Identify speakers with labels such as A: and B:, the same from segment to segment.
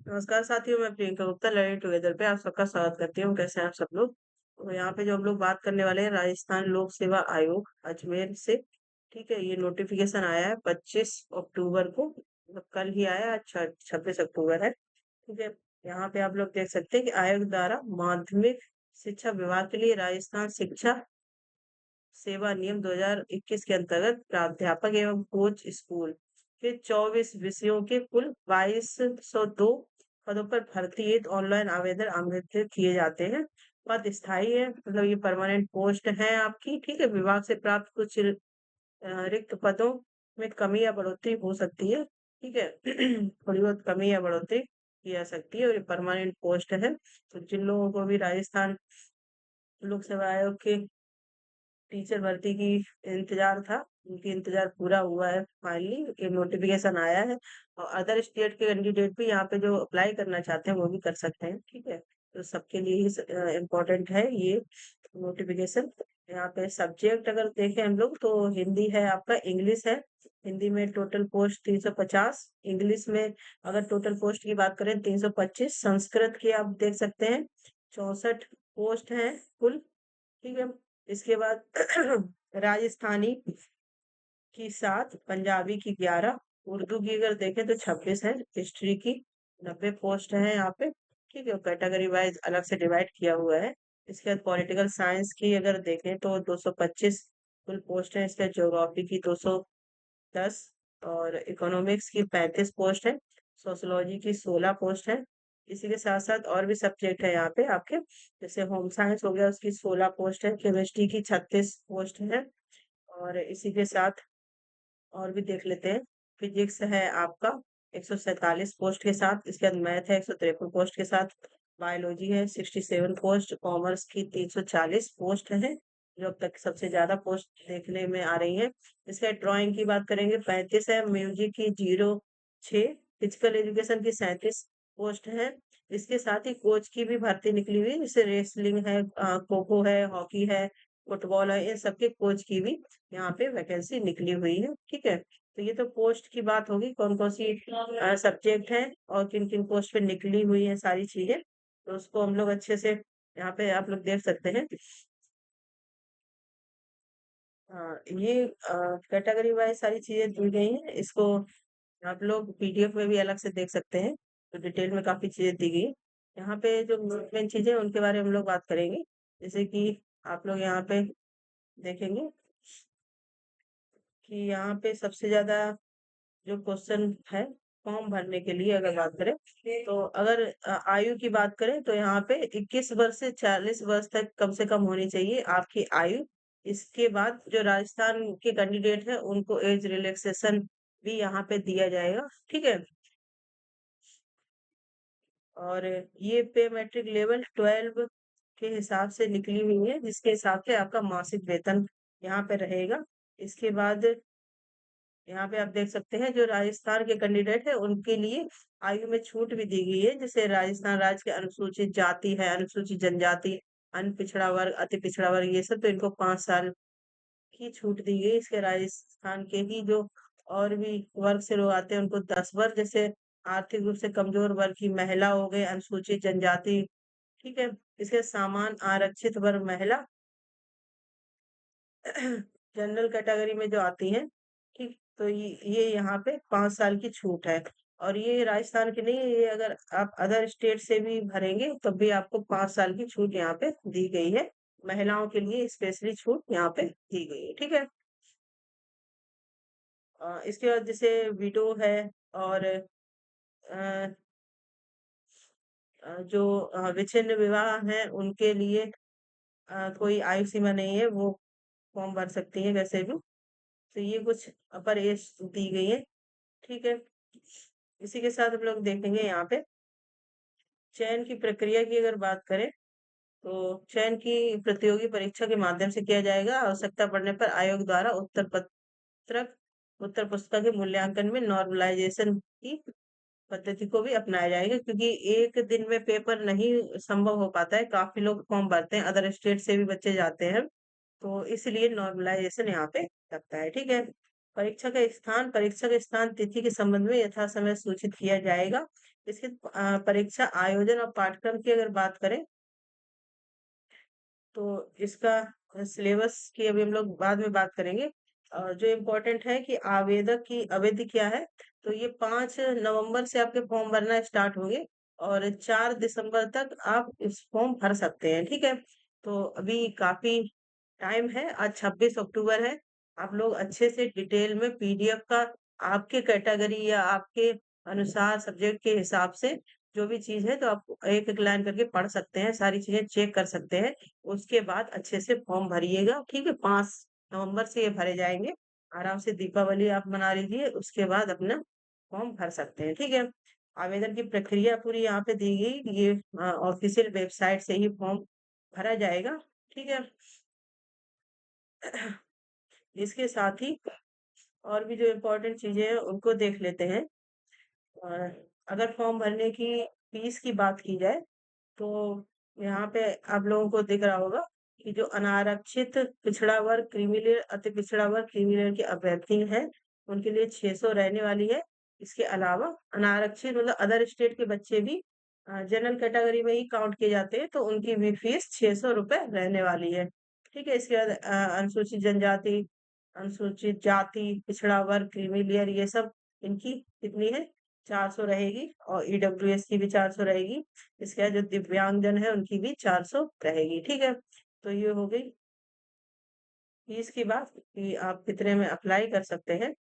A: नमस्कार साथियों, मैं प्रियंका गुप्ता लर्निंग टुगेदर पे आप सबका स्वागत करती हूँ। कैसे हैं आप सब लोग? तो यहाँ पे जो हम लोग बात करने वाले हैं, राजस्थान लोक सेवा आयोग अजमेर से। ठीक है, ये नोटिफिकेशन आया है 25 अक्टूबर को, मतलब कल ही आया। अच्छा, 26 अक्टूबर है। ठीक है, यहाँ पे आप लोग देख सकते हैं कि आयोग द्वारा माध्यमिक शिक्षा विभाग के लिए राजस्थान शिक्षा सेवा नियम 2021 के अंतर्गत प्राध्यापक एवं कोच स्कूल के 24 विषयों के कुल 2202 पदों पर भर्ती हेतु ऑनलाइन आवेदन आमंत्रित किए जाते हैं। पद स्थायी है, मतलब ये परमानेंट पोस्ट है आपकी। ठीक है, विभाग से प्राप्त कुछ रिक्त पदों में कमी या बढ़ोतरी हो सकती है। ठीक है थोड़ी बहुत कमी या बढ़ोतरी की जा सकती है, और ये परमानेंट पोस्ट है। तो जिन लोगों को भी राजस्थान लोक सेवा आयोग के टीचर भर्ती की इंतजार था, उनकी इंतजार पूरा हुआ है। फाइनली ये नोटिफिकेशन आया है, और अदर स्टेट के कैंडिडेट भी यहाँ पे जो अप्लाई करना चाहते हैं वो भी कर सकते हैं। ठीक है, तो सबके लिए ही इम्पोर्टेंट है ये नोटिफिकेशन। यहाँ पे सब्जेक्ट अगर देखें हम लोग, तो हिंदी है आपका, इंग्लिश है। हिंदी में टोटल पोस्ट 350, इंग्लिश में अगर टोटल पोस्ट की बात करें 325, संस्कृत की आप देख सकते हैं 64 पोस्ट हैं कुल। ठीक है, इसके बाद राजस्थानी की 7, पंजाबी की 11, उर्दू की अगर देखें तो 26 है, हिस्ट्री की 90 पोस्ट है यहाँ पे। ठीक है, कैटेगरी वाइज अलग से डिवाइड किया हुआ है। इसके बाद पॉलिटिकल साइंस की अगर देखें तो 225 कुल पोस्ट है। इसके बाद ज्योग्राफी की 210, और इकोनॉमिक्स की 35 पोस्ट है। सोशियोलॉजी की 16 पोस्ट है। इसी के साथ साथ और भी सब्जेक्ट है यहाँ पे आपके, जैसे होम साइंस हो गया, उसकी 16 पोस्ट है। केमिस्ट्री की 36 पोस्ट है। और इसी के साथ और भी देख लेते हैं। फिजिक्स है आपका 147 पोस्ट के साथ। इसके बाद मैथ है 153 पोस्ट के साथ। बायोलॉजी है 67 पोस्ट। कॉमर्स की 340 पोस्ट है, जो अब तक सबसे ज्यादा पोस्ट देखने में आ रही है। इसके बाद ड्राइंग की बात करेंगे 35 है। म्यूजिक की 06, फिजिकल एजुकेशन की 37 पोस्ट है। इसके साथ ही कोच की भी भर्ती निकली हुई है, जैसे रेसलिंग है, खो खो है, हॉकी है, फुटबॉल है, इन सबके कोच की भी यहाँ पे वैकेंसी निकली हुई है। ठीक है, तो ये तो पोस्ट की बात होगी, कौन कौन सी सब्जेक्ट है और किन किन पोस्ट पे निकली हुई है सारी चीजें। तो उसको हम लोग अच्छे से यहाँ पे आप लोग देख सकते हैं। ये कैटेगरी वाइज सारी चीजें दी गई हैं। इसको आप लोग पीडीएफ में भी अलग से देख सकते हैं, तो डिटेल में काफी चीजें दी गई हैं। यहाँ पे जो मेन चीजें हैं, उनके बारे में हम लोग बात करेंगे। जैसे कि आप लोग यहाँ पे देखेंगे कि यहाँ पे सबसे ज्यादा जो क्वेश्चन है फॉर्म भरने के लिए अगर बात करें, तो अगर आयु की बात करें तो यहाँ पे 21 वर्ष से 40 वर्ष तक कम से कम होनी चाहिए आपकी आयु। इसके बाद जो राजस्थान के कैंडिडेट है उनको एज रिलैक्सेशन भी यहाँ पे दिया जाएगा। ठीक है, और ये पे मैट्रिक लेवल 12 के हिसाब से निकली हुई है, जिसके हिसाब से आपका मासिक वेतन यहाँ पे रहेगा। इसके बाद यहाँ पे आप देख सकते हैं जो राजस्थान के कैंडिडेट है उनके लिए आयु में छूट भी दी गई है। जैसे राजस्थान राज्य के अनुसूचित जाति है, अनुसूचित जनजाति, अन पिछड़ा वर्ग, अति पिछड़ा वर्ग, ये सब तो इनको 5 साल की छूट दी गई। इसके राजस्थान के ही जो और भी वर्ग से लोग आते हैं उनको 10 वर्ग, जैसे आर्थिक रूप से कमजोर वर्ग की महिला हो गए, अनुसूचित जनजाति। ठीक है, इसके सामान आरक्षित वर्ग महिला जनरल कैटेगरी में जो आती हैं। ठीक, तो ये यहाँ पे 5 साल की छूट है। और ये राजस्थान की नहीं है, ये अगर आप अदर स्टेट से भी भरेंगे तब भी आपको 5 साल की छूट यहाँ पे दी गई है। महिलाओं के लिए स्पेशली छूट यहाँ पे दी गई है। ठीक है, इसके बाद जैसे विडो है, और अ, जो विच्छिन्न विवाह है उनके लिए कोई आयु सीमा नहीं है, वो फॉर्म भर सकती है वैसे भी। तो ये कुछ अपर एज दी गई है। ठीक है, इसी के साथ हम लोग देखेंगे यहाँ पे चयन की प्रक्रिया की अगर बात करें, तो चयन की प्रतियोगी परीक्षा के माध्यम से किया जाएगा। आवश्यकता पड़ने पर आयोग द्वारा पत्रक उत्तर पुस्तिका के मूल्यांकन में नॉर्मलाइजेशन की पद्धति को भी अपनाया जाएगा, क्योंकि एक दिन में पेपर नहीं संभव हो पाता है। काफी लोग फॉर्म भरते हैं, अदर स्टेट से भी बच्चे जाते हैं, तो इसलिए नॉर्मलाइजेशन यहाँ पे लगता है। ठीक है, परीक्षा का स्थान तिथि के संबंध में यथासमय सूचित किया जाएगा। इसके परीक्षा आयोजन और पाठ्यक्रम की अगर बात करें तो इसका सिलेबस की अभी हम लोग बाद में बात करेंगे। जो इम्पोर्टेंट है कि आवेदक की अवधि क्या है, तो ये 5 नवंबर से आपके फॉर्म भरना स्टार्ट होंगे और 4 दिसंबर तक आप इस फॉर्म भर सकते हैं, ठीक है। तो अभी काफी टाइम है, आज 26 अक्टूबर है। आप लोग अच्छे से डिटेल में पीडीएफ का आपके कैटेगरी या आपके अनुसार सब्जेक्ट के हिसाब से जो भी चीज है तो आप एक एक लाइन करके पढ़ सकते हैं, सारी चीजें चेक कर सकते हैं। उसके बाद अच्छे से फॉर्म भरिएगा, ठीक है। 5 नवंबर से ये भरे जाएंगे। आराम से दीपावली आप मना लीजिए, उसके बाद अपना फॉर्म भर सकते हैं, ठीक है। आवेदन की प्रक्रिया पूरी यहाँ पे दी गई, ये ऑफिशियल वेबसाइट से ही फॉर्म भरा जाएगा, ठीक है। इसके साथ ही और भी जो इम्पोर्टेंट चीजें हैं उनको देख लेते हैं। अ, अगर फॉर्म भरने की फीस की बात की जाए तो यहाँ पे आप लोगों को दिख रहा होगा कि जो अनारक्षित पिछड़ा वर्ग क्रीमी लेयर अति पिछड़ा वर्ग क्रीमी लेयर के अभ्यर्थी हैं उनके लिए 600 रहने वाली है। इसके अलावा अनारक्षित मतलब अदर स्टेट के बच्चे भी जनरल कैटेगरी में ही काउंट किए जाते हैं, तो उनकी भी फीस 600 रुपये रहने वाली है, ठीक है। इसके बाद अनुसूचित जनजाति, अनुसूचित जाति, पिछड़ा वर्ग, क्रीमी लेयर, ये सब इनकी कितनी है, 400 रहेगी। और ईडब्ल्यूएस की भी 400 रहेगी। इसके बाद जो दिव्यांगजन है उनकी भी 400 रहेगी, ठीक है। तो ये हो गई फीस की बात कि आप कितने में अप्लाई कर सकते हैं।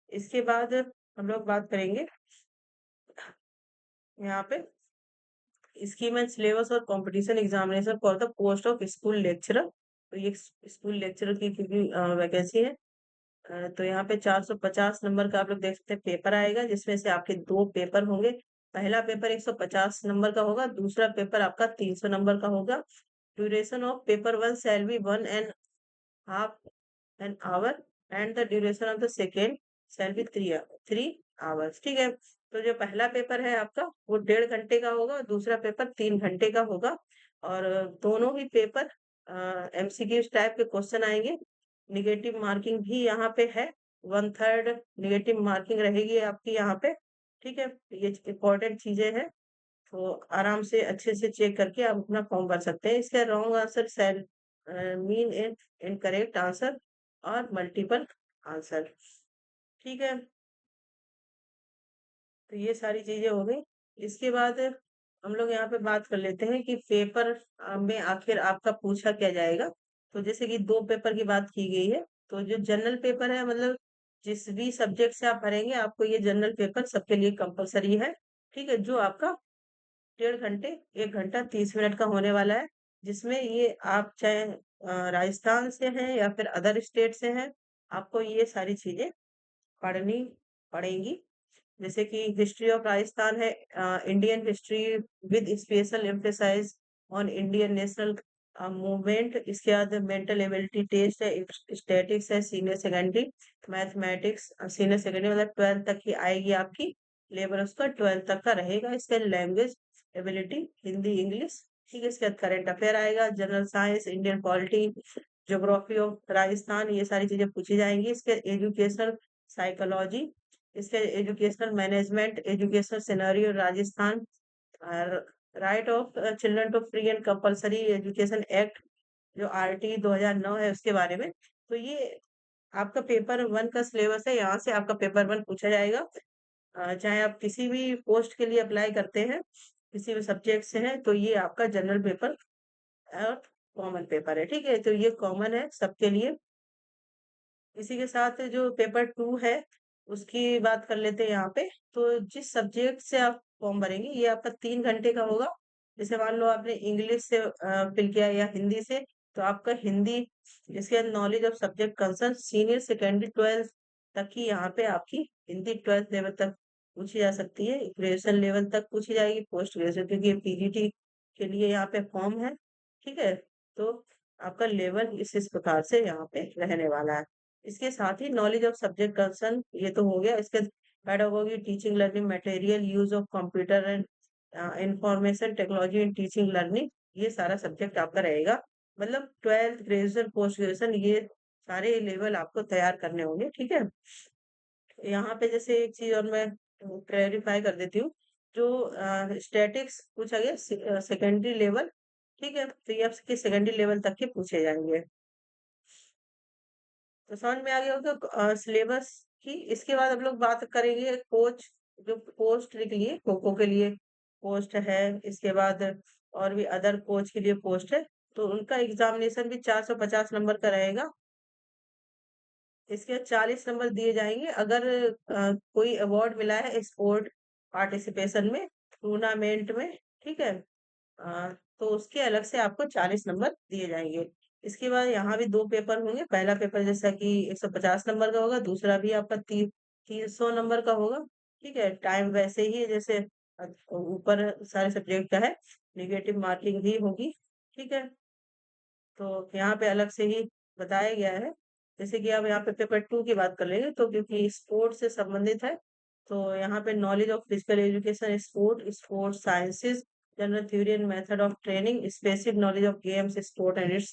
A: इसके बाद हम लोग बात करेंगे यहाँ पे स्कीम एंड सिलेबस और competition examination for the post of school lecturer. तो ये स्कूल लेक्चरर की वैकेंसी है। तो यहाँ पे 450 नंबर का आप लोग देख सकते हैं पेपर आएगा, जिसमें से आपके 2 पेपर होंगे। पहला पेपर 150 नंबर का होगा, दूसरा पेपर आपका 300 नंबर का होगा। Duration of paper one shall be 1.5 hour and the duration of the second shall be 3 hours, ठीक है। तो जो पहला पेपर है आपका वो 1.5 घंटे का होगा, दूसरा पेपर 3 घंटे का होगा। और दोनों ही पेपर एमसीक्यू टाइप के क्वेश्चन आएंगे। निगेटिव मार्किंग भी यहाँ पे है, 1/3 निगेटिव मार्किंग रहेगी आपकी यहाँ पे, ठीक है। ये इंपॉर्टेंट चीजें हैं, तो आराम से अच्छे से चेक करके आप अपना फॉर्म भर सकते हैं। इसका wrong answer shall mean incorrect answer और मल्टीपल आंसर, ठीक है। तो ये सारी चीजें हो गई। इसके बाद हम लोग यहाँ पे बात कर लेते हैं कि पेपर में आखिर आपका पूछा क्या जाएगा। तो जैसे कि 2 पेपर की बात की गई है, तो जो जनरल पेपर है मतलब जिस भी सब्जेक्ट से आप भरेंगे आपको ये जनरल पेपर सबके लिए कंपलसरी है, ठीक है। जो आपका 1.5 घंटे 1 घंटा 30 मिनट का होने वाला है, जिसमें ये आप चाहे राजस्थान से हैं या फिर अदर स्टेट से हैं, आपको ये सारी चीजें पढ़नी पड़ेंगी। जैसे कि हिस्ट्री ऑफ राजस्थान है, Indian history with special emphasize on Indian national movement. इसके बाद मेंटल एबिलिटी टेस्ट है, स्टैटिक्स है, senior secondary mathematics senior secondary मतलब 12th तक की आएगी आपकी। लेबर उसका 12th तक का रहेगा। इसका लैंग्वेज एबिलिटी हिंदी इंग्लिश, ठीक है। इसके बाद करंट अफेयर आएगा, general science, Indian polity, geography of Rajasthan, ये सारी चीजें पूछी जाएंगी। इसके एजुकेशनल साइकोलॉजी, इसके educational management, educational scenario Rajasthan, right of children to free and compulsory education act जो आरटी 2009 है उसके बारे में। तो ये आपका पेपर वन का सिलेबस है, यहाँ से आपका पेपर वन पूछा जाएगा। चाहे आप किसी भी पोस्ट के लिए अप्लाई करते हैं, किसी भी सब्जेक्ट से हैं, तो ये आपका जनरल पेपर और कॉमन पेपर है, ठीक है। तो ये कॉमन है सबके लिए। इसी के साथ जो पेपर 2 है उसकी बात कर लेते हैं यहाँ पे। तो जिस सब्जेक्ट से आप फॉर्म भरेंगे ये आपका 3 घंटे का होगा। जैसे मान लो आपने इंग्लिश से फिल किया या हिंदी से, तो आपका हिंदी, इसके knowledge of subject concern senior secondary 12th तक की यहाँ पे आपकी हिंदी 12th लेवल तक पूछी जा सकती है। ग्रेजुएशन लेवल तक पूछी जाएगी, पोस्ट ग्रेजुएशन क्योंकि पीजीटी के लिए यहाँ पे फॉर्म है, ठीक है। तो आपका लेवल इस प्रकार से यहाँ पे रहने वाला है। इसके साथ ही नॉलेज ऑफ सब्जेक्ट कंसर्न ये तो हो गया। इसके pedagogy, teaching learning material, use of computer and information technology in teaching learning, ये सारा सब्जेक्ट आपका रहेगा। मतलब 12th ग्रेजुएशन पोस्ट ग्रेजुएशन ये सारे लेवल आपको तैयार करने होंगे, ठीक है। यहाँ पे जैसे एक चीज और मैं क्लैरिफाई कर देती हूँ। जो स्टैटिक्स पूछा गया सेकेंडरी लेवल, ठीक है, तो ये आपके सेकेंडरी लेवल तक के पूछे जाएंगे। तो समझ में आ गया होगा सिलेबस की। इसके बाद हम लोग बात करेंगे कोच, जो पोस्ट लिख लिए खो खो के लिए पोस्ट है, इसके बाद और भी अदर कोच के लिए पोस्ट है, तो उनका एग्जामिनेशन भी 450 नंबर का रहेगा। इसके 40 नंबर दिए जाएंगे अगर कोई अवार्ड मिला है स्पोर्ट पार्टिसिपेशन में, टूर्नामेंट में, ठीक है। तो उसके अलग से आपको 40 नंबर दिए जाएंगे। इसके बाद यहाँ भी दो पेपर होंगे। पहला पेपर जैसा कि 150 नंबर का होगा, दूसरा भी आपका 300 नंबर का होगा, ठीक है। टाइम वैसे ही है जैसे ऊपर सारे सब्जेक्ट का है, निगेटिव मार्किंग भी होगी, ठीक है। तो यहाँ पे अलग से ही बताया गया है। जैसे कि अब यहाँ पे पेपर 2 की बात कर लेंगे, तो क्योंकि स्पोर्ट से संबंधित है, तो यहाँ पे knowledge of physical education, sport sciences, general theory and method of training, specific knowledge of games sport and it's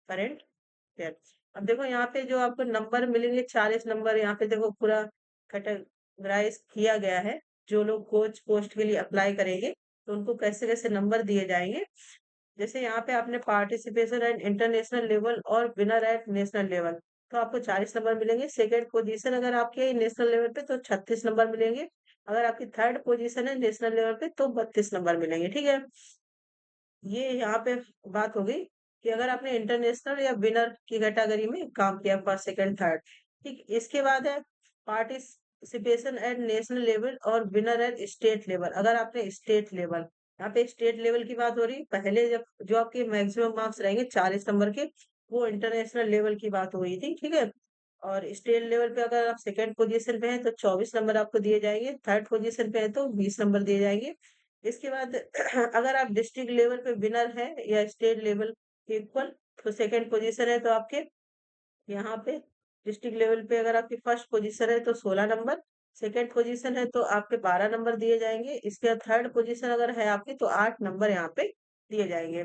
A: current affair. अब देखो यहाँ पे जो आपको नंबर मिलेंगे 40 नंबर, यहाँ पे देखो पूरा कैटेगराइज किया गया है। जो लोग कोच पोस्ट के लिए अप्लाई करेंगे तो उनको कैसे कैसे नंबर दिए जाएंगे। जैसे यहाँ पे आपने पार्टिसिपेशन एट इंटरनेशनल लेवल और विनर एट नेशनल लेवल, तो आपको 40 नंबर मिलेंगे। सेकंड पोजीशन अगर आपकी है नेशनल लेवल पे तो 36 नंबर मिलेंगे। अगर आपकी थर्ड पोजीशन है नेशनल लेवल पे तो 32 नंबर मिलेंगे, ठीक है। ये यहाँ पे बात हो गई कि अगर आपने इंटरनेशनल या विनर की कैटेगरी में काम किया, फर्स्ट सेकंड थर्ड, ठीक। इसके बाद है पार्टिसिपेशन एट नेशनल लेवल और विनर एट स्टेट लेवल। अगर आपने स्टेट लेवल, यहाँ पे स्टेट लेवल की बात हो रही, पहले जब जो आपके मैक्सिमम मार्क्स रहेंगे 40 नंबर के, वो इंटरनेशनल लेवल की बात हो रही थी, ठीक है। और स्टेट लेवल पे अगर आप सेकंड पोजीशन पे हैं तो 24 नंबर आपको दिए जाएंगे, थर्ड पोजीशन पे है तो 20 नंबर दिए जाएंगे। इसके बाद अगर आप डिस्ट्रिक्ट लेवल पे विनर है या स्टेट लेवल इक्वल, तो सेकंड पोजीशन है तो आपके यहाँ पे डिस्ट्रिक्ट लेवल पे अगर आपकी फर्स्ट पोजीशन है तो 16 नंबर, सेकंड पोजीशन है तो आपके 12 नंबर दिए जाएंगे। इसके बाद थर्ड पोजीशन अगर है आपकी तो 8 नंबर यहाँ पे दिए जाएंगे।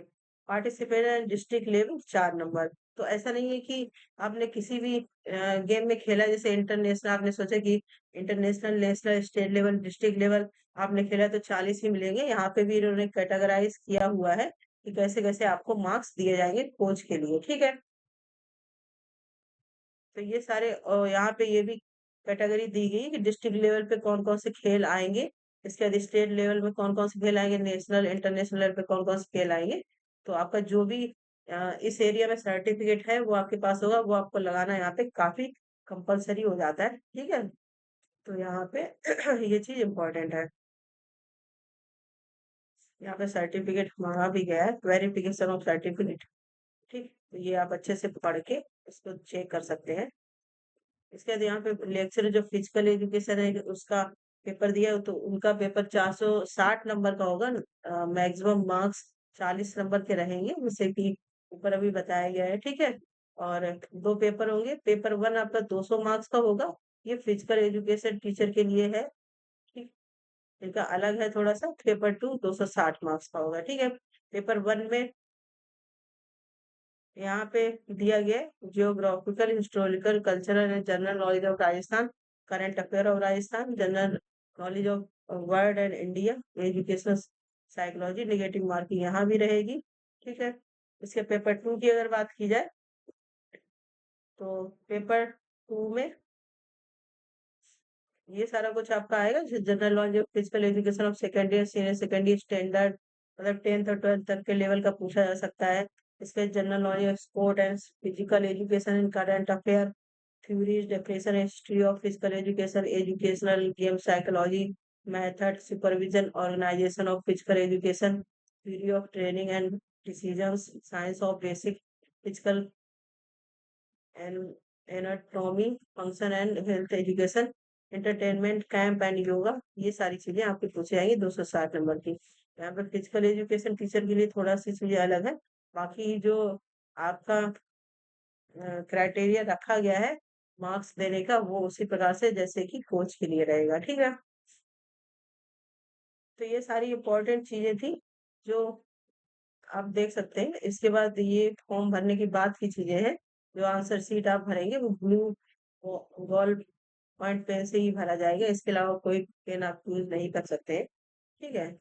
A: Participate district level 4 number. तो ऐसा नहीं है कि आपने किसी भी गेम में खेला, जैसे इंटरनेशनल आपने सोचा कि international national state level district level आपने खेला तो 40 ही मिलेंगे। यहाँ पे भी इन्होंने कैटेगराइज किया हुआ है कि कैसे कैसे आपको मार्क्स दिए जाएंगे कोच के लिए, ठीक है। तो ये सारे यहाँ पे ये भी कैटेगरी दी गई कि डिस्ट्रिक्ट लेवल पे कौन कौन से खेल आएंगे, इसके बाद स्टेट लेवल में कौन कौन से खेल आएंगे, नेशनल इंटरनेशनल लेवल पे कौन कौन से खेल आएंगे। तो आपका जो भी इस एरिया में सर्टिफिकेट है वो आपके पास होगा, वो आपको लगाना यहाँ पे काफी कंपलसरी हो जाता है, ठीक है। तो यहाँ पे ये चीज इम्पोर्टेंट है। यहाँ पे सर्टिफिकेट मांगा भी गया है, वेरिफिकेशन ऑफ सर्टिफिकेट, ठीक। तो ये आप अच्छे से पढ़ के इसको चेक कर सकते हैं। इसके बाद यहाँ पे लेक्चर जो फिजिकल एजुकेशन है उसका पेपर दिया है, तो उनका पेपर 460 नंबर का होगा। मैक्सिमम मार्क्स 40 नंबर के रहेंगे, जैसे कि ऊपर अभी बताया गया है, ठीक है। और दो पेपर होंगे। पेपर 1 आपका 200 मार्क्स का होगा, ये फिजिकल एजुकेशन टीचर के लिए है, ठीक। इनका अलग है थोड़ा सा। पेपर 2 260 मार्क्स का होगा, ठीक है। पेपर 1 में यहाँ पे दिया गया है geographical historical cultural and general knowledge of Rajasthan, current affair of Rajasthan, general knowledge of world and India, educational psychology. Negative marking यहाँ भी रहेगी, ठीक है। इसके पेपर 2 की अगर बात की जाए तो पेपर 2 में ये सारा कुछ आपका आएगा, जैसे general knowledge of physical education of secondary senior secondary standard, मतलब 10th और 12th तक के लेवल का पूछा जा सकता है। इसके general knowledge of sport and physical education in current affair, theories, definition, history of physical education, educational game psychology, method, supervision, organization of physical education, theory of training and decisions, science of basic physical and anatomy, function and health education, entertainment, camp and yoga। ये सारी चीजें आपकी पूछी जाएंगी 260 number की। यहाँ पे physical education teacher के लिए थोड़ा सी चीजें अलग है। बाकी जो आपका क्राइटेरिया रखा गया है मार्क्स देने का, वो उसी प्रकार से जैसे कि कोच के लिए रहेगा, ठीक है। तो ये सारी इम्पोर्टेंट चीजें थी जो आप देख सकते हैं। इसके बाद ये फॉर्म भरने की बात की चीजें हैं। जो आंसर शीट आप भरेंगे वो ब्लू बॉल पॉइंट पेन से ही भरा जाएगा, इसके अलावा कोई पेन आप यूज नहीं कर सकते हैं। ठीक है,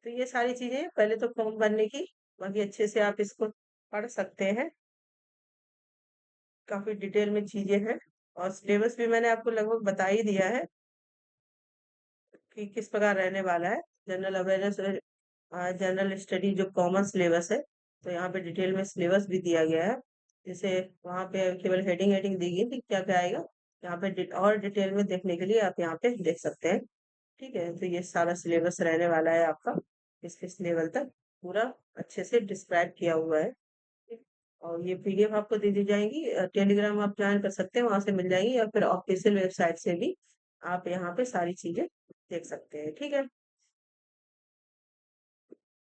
A: तो ये सारी चीजें पहले तो फॉर्म भरने की, बाकी अच्छे से आप इसको पढ़ सकते हैं। काफी डिटेल में चीजें हैं, और सिलेबस भी मैंने आपको लगभग बता ही दिया है कि किस प्रकार रहने वाला है। जनरल अवेयरनेस, जनरल स्टडी जो कॉमन सिलेबस है, तो यहाँ पे डिटेल में सिलेबस भी दिया गया है। जैसे वहाँ पे केवल हेडिंग हेडिंग दी गई कि क्या क्या आएगा, यहाँ पे और डिटेल में देखने के लिए आप यहाँ पे देख सकते हैं। ठीक है, तो ये सारा सिलेबस रहने वाला है आपका, किस लेवल तक पूरा अच्छे से डिस्क्राइब किया हुआ है। ठीक। और ये पीडीएफ आपको दे दी जाएंगी, टेलीग्राम आप ज्वाइन कर सकते हैं, वहां से मिल जाएंगी, या फिर ऑफिशियल वेबसाइट से भी आप यहाँ पे सारी चीजें देख सकते हैं। ठीक है,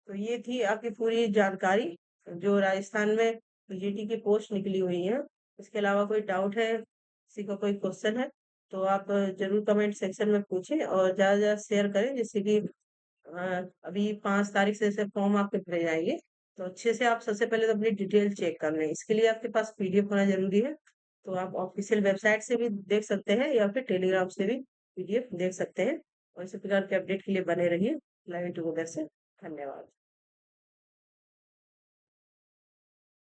A: तो ये थी आपकी पूरी जानकारी जो राजस्थान में जीटी की पोस्ट निकली हुई है। इसके अलावा कोई डाउट है, किसी का कोई क्वेश्चन है, तो आप जरूर कमेंट सेक्शन में पूछें, और ज्यादा से ज्यादा शेयर करें, जिससे कि अभी 5 तारीख से ऐसे फॉर्म आपके भरे जाएंगे। तो अच्छे से आप सबसे पहले तो अपनी डिटेल चेक कर लें, इसके लिए आपके पास पीडीएफ होना जरूरी है। तो आप ऑफिशियल वेबसाइट से भी देख सकते हैं, या फिर टेलीग्राम से भी पीडीएफ देख सकते हैं। और इसी प्रकार के अपडेट के लिए बने रहिए लाइव टुगेदर से। धन्यवाद।